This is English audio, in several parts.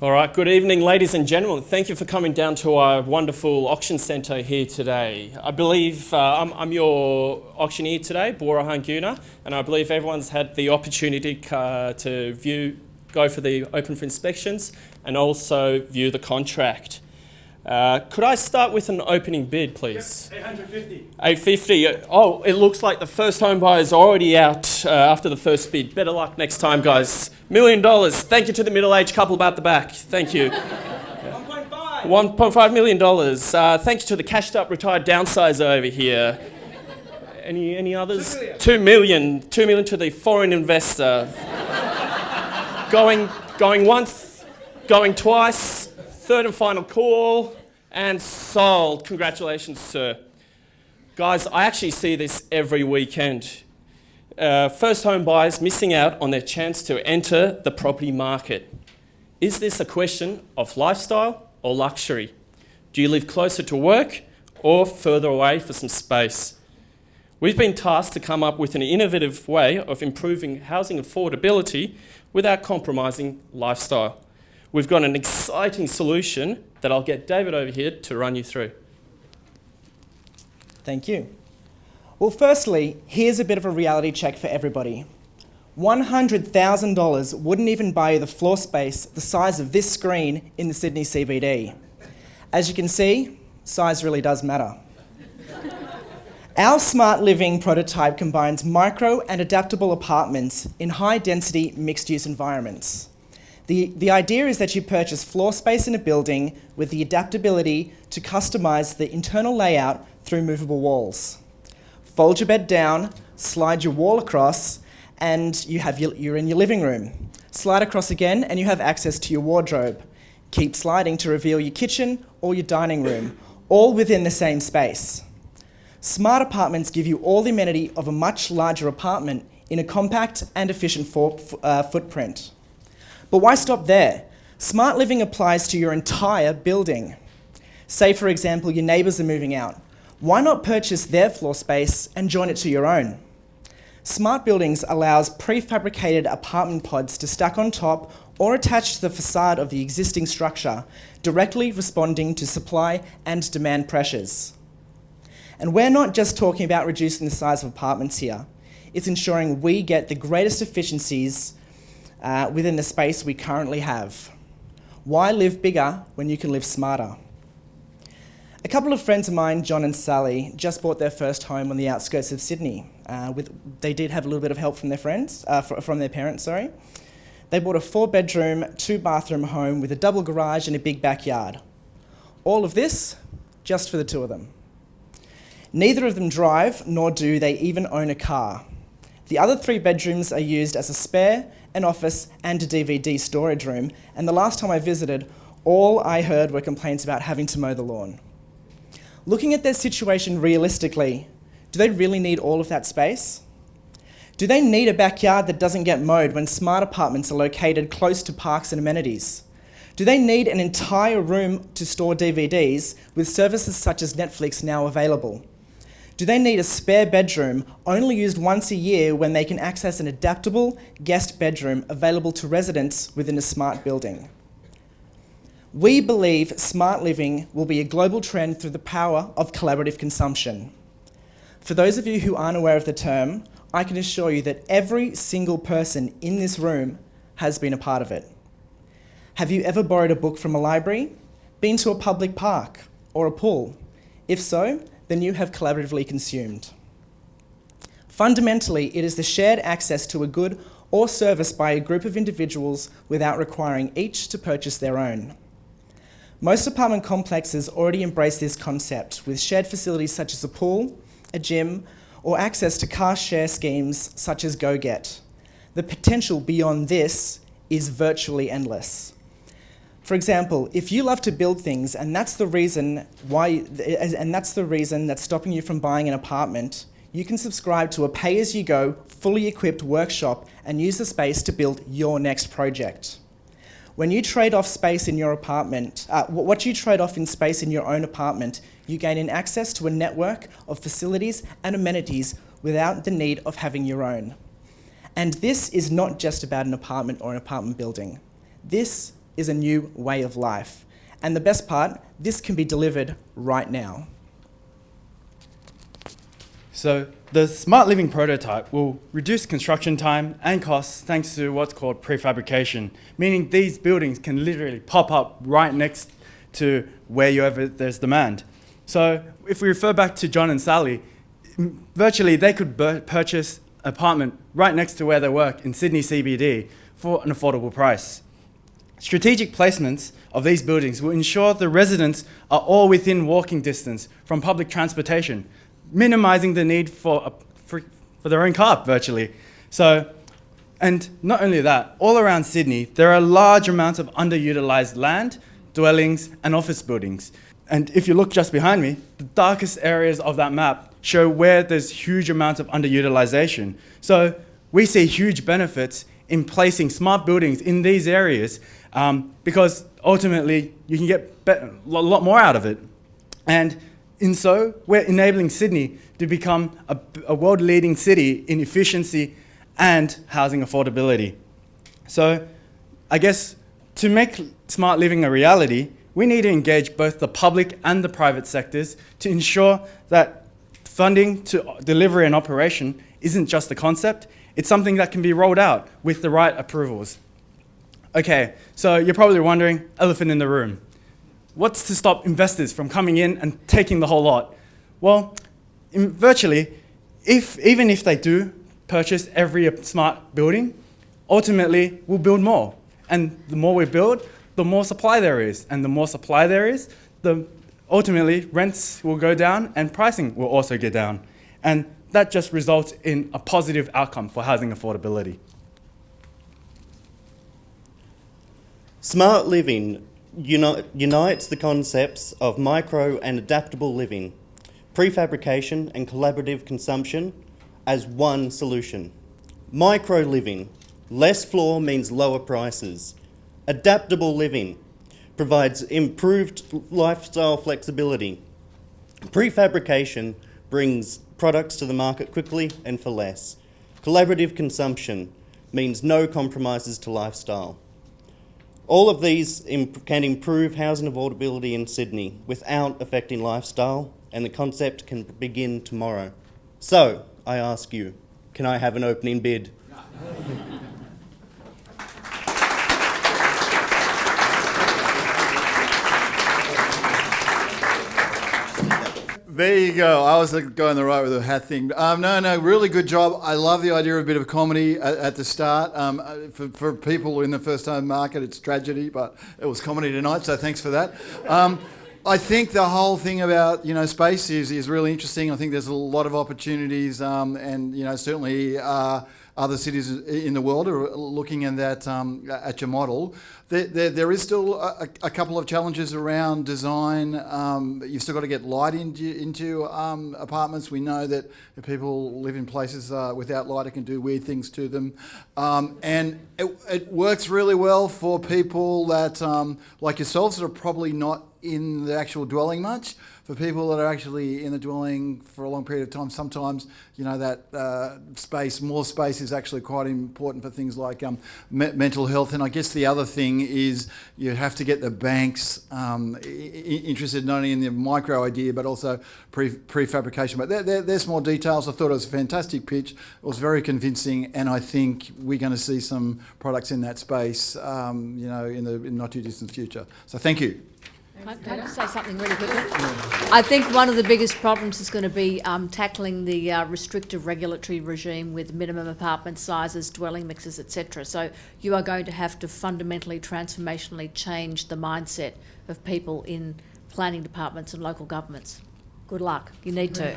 All right, good evening, ladies and gentlemen. Thank you for coming down to our wonderful auction centre here today. I believe I'm your auctioneer today, Bora Hanguna, and I believe everyone's had the opportunity to go for the open for inspections and also view the contract. Could I start with an opening bid, please? Yep, 850. 850. Oh, it looks like the first home buyer is already out after the first bid. Better luck next time, guys. $1 million. Thank you to the middle-aged couple about the back. Thank you. 1.5. $1.5 million. Thank you to the cashed-up retired downsizer over here. Any others? 2 million. 2 million to the foreign investor. Going once, going twice. Third and final call, and sold. Congratulations, sir. Guys, I actually see this every weekend. First home buyers missing out on their chance to enter the property market. Is this a question of lifestyle or luxury? Do you live closer to work or further away for some space? We've been tasked to come up with an innovative way of improving housing affordability without compromising lifestyle. We've got an exciting solution that I'll get David over here to run you through. Thank you. Well, firstly, here's a bit of a reality check for everybody. $100,000 wouldn't even buy you the floor space the size of this screen in the Sydney CBD. As you can see, size really does matter. Our smart living prototype combines micro and adaptable apartments in high-density mixed-use environments. The idea is that you purchase floor space in a building with the adaptability to customise the internal layout through movable walls. Fold your bed down, slide your wall across, and you're in your living room. Slide across again and you have access to your wardrobe. Keep sliding to reveal your kitchen or your dining room, all within the same space. Smart apartments give you all the amenity of a much larger apartment in a compact and efficient footprint. But why stop there? Smart living applies to your entire building. Say, for example, your neighbours are moving out. Why not purchase their floor space and join it to your own? Smart buildings allows prefabricated apartment pods to stack on top or attach to the facade of the existing structure, directly responding to supply and demand pressures. And we're not just talking about reducing the size of apartments here. It's ensuring we get the greatest efficiencies within the space we currently have. Why live bigger when you can live smarter? A couple of friends of mine, John and Sally, just bought their first home on the outskirts of Sydney. They did have a little bit of help from their parents. They bought a 4-bedroom, 2-bathroom home with a double garage and a big backyard. All of this just for the two of them. Neither of them drive, nor do they even own a car. The other 3 bedrooms are used as a spare, an office, and a DVD storage room, and the last time I visited, all I heard were complaints about having to mow the lawn. Looking at their situation realistically, do they really need all of that space? Do they need a backyard that doesn't get mowed when smart apartments are located close to parks and amenities? Do they need an entire room to store DVDs with services such as Netflix now available? Do they need a spare bedroom only used once a year when they can access an adaptable guest bedroom available to residents within a smart building? We believe smart living will be a global trend through the power of collaborative consumption. For those of you who aren't aware of the term, I can assure you that every single person in this room has been a part of it. Have you ever borrowed a book from a library, been to a public park or a pool? If so, then you have collaboratively consumed. Fundamentally, it is the shared access to a good or service by a group of individuals without requiring each to purchase their own. Most apartment complexes already embrace this concept with shared facilities such as a pool, a gym, or access to car share schemes such as GoGet. The potential beyond this is virtually endless. For example, if you love to build things and that's the reason that's stopping you from buying an apartment, you can subscribe to a pay-as-you-go, fully equipped workshop and use the space to build your next project. When you trade off space in your apartment, what you trade off in space in your own apartment, you gain an access to a network of facilities and amenities without the need of having your own. And this is not just about an apartment or an apartment building. This is a new way of life. And the best part, this can be delivered right now. So the smart living prototype will reduce construction time and costs thanks to what's called prefabrication, meaning these buildings can literally pop up right next to wherever there's demand. So if we refer back to John and Sally, virtually they could purchase an apartment right next to where they work in Sydney CBD for an affordable price. Strategic placements of these buildings will ensure the residents are all within walking distance from public transportation, minimising the need for their own car, virtually. So, and not only that, all around Sydney, there are large amounts of underutilised land, dwellings, and office buildings. And if you look just behind me, the darkest areas of that map show where there's huge amounts of underutilisation. So we see huge benefits in placing smart buildings in these areas because ultimately you can get a lot more out of it. And in so, we're enabling Sydney to become a world-leading city in efficiency and housing affordability. So I guess to make smart living a reality, we need to engage both the public and the private sectors to ensure that funding to delivery and operation isn't just a concept, it's something that can be rolled out with the right approvals. Okay, so you're probably wondering, elephant in the room. What's to stop investors from coming in and taking the whole lot? Well, virtually, even if they do purchase every smart building, ultimately we'll build more. And the more we build, the more supply there is. And the more supply there is, ultimately rents will go down and pricing will also go down. And that just results in a positive outcome for housing affordability. Smart living unites the concepts of micro and adaptable living, prefabrication and collaborative consumption as one solution. Micro living, less floor means lower prices. Adaptable living provides improved lifestyle flexibility. Prefabrication brings products to the market quickly and for less. Collaborative consumption means no compromises to lifestyle. All of these can improve housing affordability in Sydney without affecting lifestyle, and the concept can begin tomorrow. So, I ask you, can I have an opening bid? There you go. I was going the right with the hat thing. No, really good job. I love the idea of a bit of comedy at the start. For people in the first-time market, it's tragedy, but it was comedy tonight, so thanks for that. I think the whole thing about space is really interesting. I think there's a lot of opportunities, and certainly other cities in the world are looking at that at your model. There is still a couple of challenges around design. You've still got to get light into apartments. We know that if people live in places without light, it can do weird things to them. And it works really well for people that, like yourselves, that are probably not in the actual dwelling much. For people that are actually in the dwelling for a long period of time, sometimes that more space is actually quite important for things like mental health. And I guess the other thing is you have to get the banks interested not only in the micro idea but also prefabrication. But there's more details. I thought it was a fantastic pitch. It was very convincing, and I think we're going to see some products in that space, in the not too distant future. So thank you. Can I just say something really quickly? I think one of the biggest problems is going to be tackling the restrictive regulatory regime with minimum apartment sizes, dwelling mixes, etc. So you are going to have to fundamentally, transformationally change the mindset of people in planning departments and local governments. Good luck. You need to.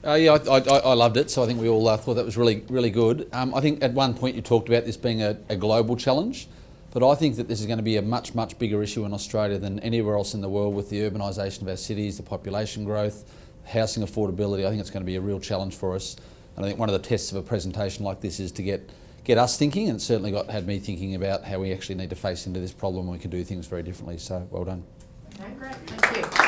I loved it, so I think we all thought that was really, really good. I think at one point you talked about this being a global challenge. But I think that this is going to be a much, much bigger issue in Australia than anywhere else in the world with the urbanisation of our cities, the population growth, housing affordability. I think it's going to be a real challenge for us. And I think one of the tests of a presentation like this is to get us thinking, and it certainly had me thinking about how we actually need to face into this problem and we can do things very differently. So well done. Okay, great. Thank you.